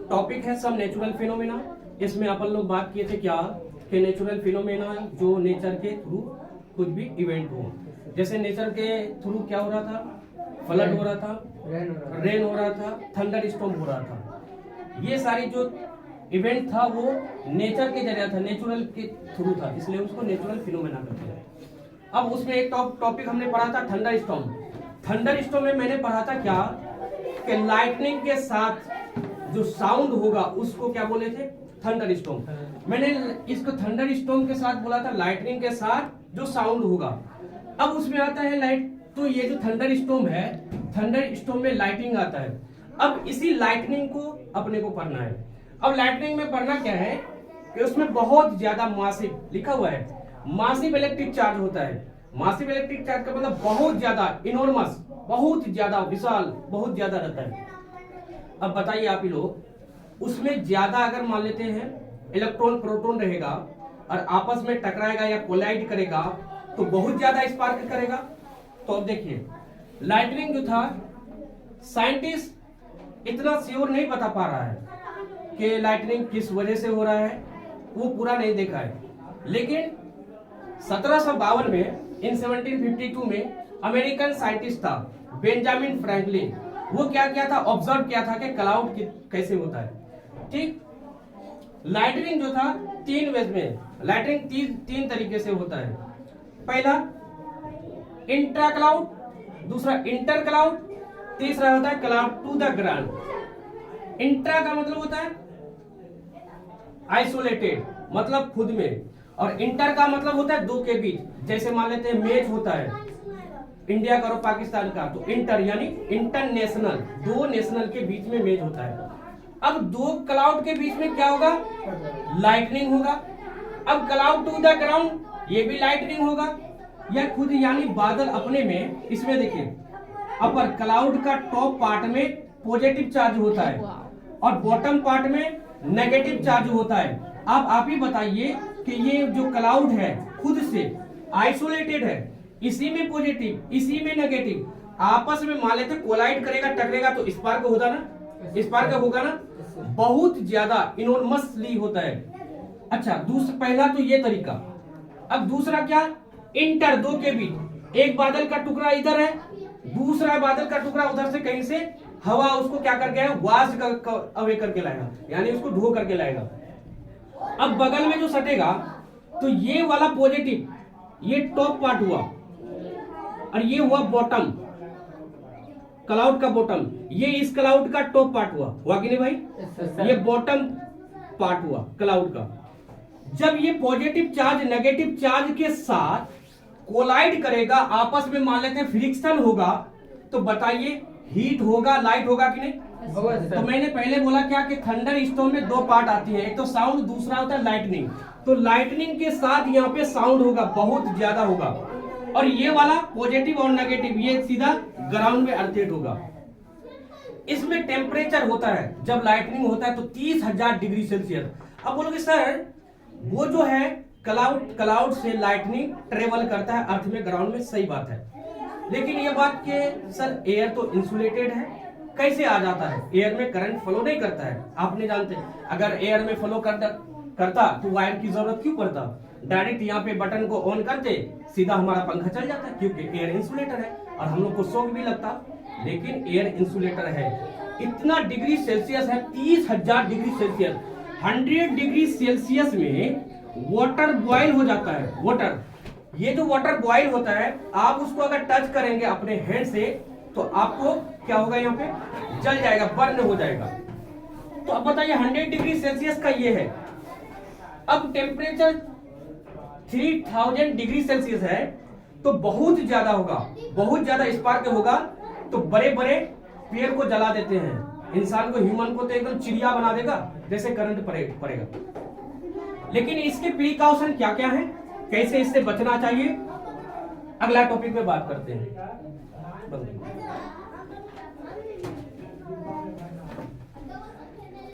Topic है सब natural phenomena. इसमें अपन लोग बात किए थे क्या कि नेचुरल फिनोमेना जो नेचर के थ्रू कुछ भी इवेंट हो, जैसे नेचर के थ्रू क्या हो रहा था, फ्लड हो रहा था, रेन हो रहा था, थंडर स्टॉर्म हो रहा था। ये सारी जो इवेंट था वो नेचर के जरिए था, नेचुरल के थ्रू था, इसलिए उसको नेचुरल फिनोमेना कहते हैं। अब उसमें एक टॉपिक हमने पढ़ा था थंडर स्टॉर्म। थंडर स्टॉर्म में मैंने पढ़ा था क्या कि लाइटनिंग के साथ जो साउंड होगा उसको क्या बोले थे, थंडर स्टॉर्म। मैंने इसको थंडर स्टॉर्म के साथ बोला था, लाइटनिंग के साथ जो साउंड होगा। अब उसमें आता है लाइट, तो ये जो थंडर स्टॉर्म है, थंडर स्टॉर्म में लाइटनिंग आता है। अब इसी लाइटनिंग को अपने को पढ़ना है। अब लाइटनिंग में पढ़ना क्या है कि उसमें बहुत ज्यादा मासिव लिखा हुआ है, मासिव इलेक्ट्रिक चार्ज होता है। मासिव इलेक्ट्रिक चार्ज का मतलब बहुत ज्यादा, इनॉर्मस, बहुत ज्यादा विशाल, बहुत ज्यादा रहता है। अब बताइए आप ही लोग, उसमें ज्यादा अगर मान लेते हैं इलेक्ट्रॉन प्रोटॉन रहेगा और आपस में टकराएगा या कोलाइड करेगा तो बहुत ज्यादा स्पार्क करेगा। तो अब देखिए लाइटनिंग जो था, साइंटिस्ट इतना श्योर नहीं बता पा रहा है कि लाइटनिंग किस वजह से हो रहा है, वो पूरा नहीं देखा है। लेकिन 1752 में, इन 1752 में अमेरिकन साइंटिस्ट था बेंजामिन फ्रैंकलिन, वो क्या किया था, ऑब्जर्व किया था कि क्लाउड कैसे होता है। ठीक, लाइटनिंग जो था तीन वेज में, लाइटनिंग तीन तरीके से होता है। पहला इंट्रा क्लाउड, दूसरा इंटर क्लाउड, तीसरा होता है cloud to the ground. Intra का मतलब होता है आइसोलेटेड, मतलब खुद में, और इंटर का मतलब होता है दो के बीच। जैसे मान लेते हैं मैच होता है इंडिया का और पाकिस्तान का, तो इंटर यानी इंटरनेशनल, दो नेशनल के बीच में मैच होता है। अब दो क्लाउड के बीच में क्या होगा, लाइटनिंग होगा। अब क्लाउड टू द ग्राउंड, ये भी लाइटनिंग होगा। या खुद यानी बादल अपने में, इसमें देखिए अपर क्लाउड का टॉप पार्ट में पॉजिटिव चार्ज होता है और बॉटम पार्ट में नेगेटिव चार्ज होता है। अब आप ही बताइए कि ये जो क्लाउड है खुद से आइसोलेटेड है, इसी में पॉजिटिव, इसी में नेगेटिव, आपस में मान लेते कोलाइड करेगा, टकरेगा तो स्पार्क होगा ना, स्पार्क होगा ना, बहुत ज्यादा इनॉर्मसली होता है। अच्छा, पहला तो ये तरीका। अब दूसरा क्या, इंटर, दो के बीच, एक बादल का टुकड़ा इधर है, दूसरा बादल का टुकड़ा उधर से कहीं से हवा उसको क्या करके आएगा, वाश अवे करके लाएगा, यानी उसको ढो करके लाएगा। अब बगल में जो सटेगा तो ये वाला पॉजिटिव, ये टॉप पार्ट हुआ, और ये हुआ बॉटम, क्लाउड का बॉटम, ये इस क्लाउड का टॉप पार्ट हुआ कि नहीं भाई, ये बॉटम पार्ट हुआ क्लाउड का। जब ये पॉजिटिव चार्ज नेगेटिव चार्ज के साथ कोलाइड करेगा, आपस में मान लेते हैं फ्रिक्शन होगा, तो बताइए हीट होगा, लाइट होगा कि नहीं। तो मैंने पहले बोला क्या कि थंडर स्टॉर्म में दो पार्ट आती है, एक तो साउंड, दूसरा होता है लाइटनिंग। तो लाइटनिंग के साथ यहाँ पे साउंड होगा, बहुत ज्यादा होगा, और ये वाला पॉजिटिव और नेगेटिव ये सीधा ग्राउंड में अर्थित होगा। इसमें टेम्परेचर होता है जब लाइटनिंग होता है तो 30,000 डिग्री सेल्सियस। अब बोलोगे सर वो जो है क्लाउड से लाइटनिंग ट्रेवल करता है अर्थ में, ग्राउंड में, सही बात है। लेकिन ये बात कि सर एयर तो इंसुलेटेड है, कैसे आ जाता है, एयर में करंट फ्लो नहीं करता है, आप नहीं जानते। अगर एयर में फ्लो करता तो वायर की जरूरत क्यों पड़ता, डायरेक्ट यहाँ पे बटन को ऑन करते सीधा हमारा पंखा चल जाता, क्योंकि एयर इंसुलेटर है और हम लोग को शॉक भी लगता। लेकिन एयर इंसुलेटर है, इतना डिग्री सेल्सियस है, 30,000 डिग्री सेल्सियस, 100 डिग्री सेल्सियस में वाटर बॉयल हो जाता है। वाटर, ये जो वाटर बॉयल होता है, आप उसको अगर टच करेंगे अपने हैंड से तो आपको क्या होगा, यहाँ पे जल जाएगा, बर्न हो जाएगा। तो अब बताइए 100 डिग्री सेल्सियस का ये है। अब टेम्परेचर 3000 डिग्री सेल्सियस है तो बहुत ज्यादा होगा, बहुत ज्यादा स्पार्क होगा, तो बड़े बड़े पेड़ को जला देते हैं, इंसान को, ह्यूमन को तो एकदम चिड़िया बना देगा जैसे करंट पड़ेगा। लेकिन इसके प्रिकॉशन क्या क्या है, कैसे इससे बचना चाहिए, अगला टॉपिक में बात करते हैं।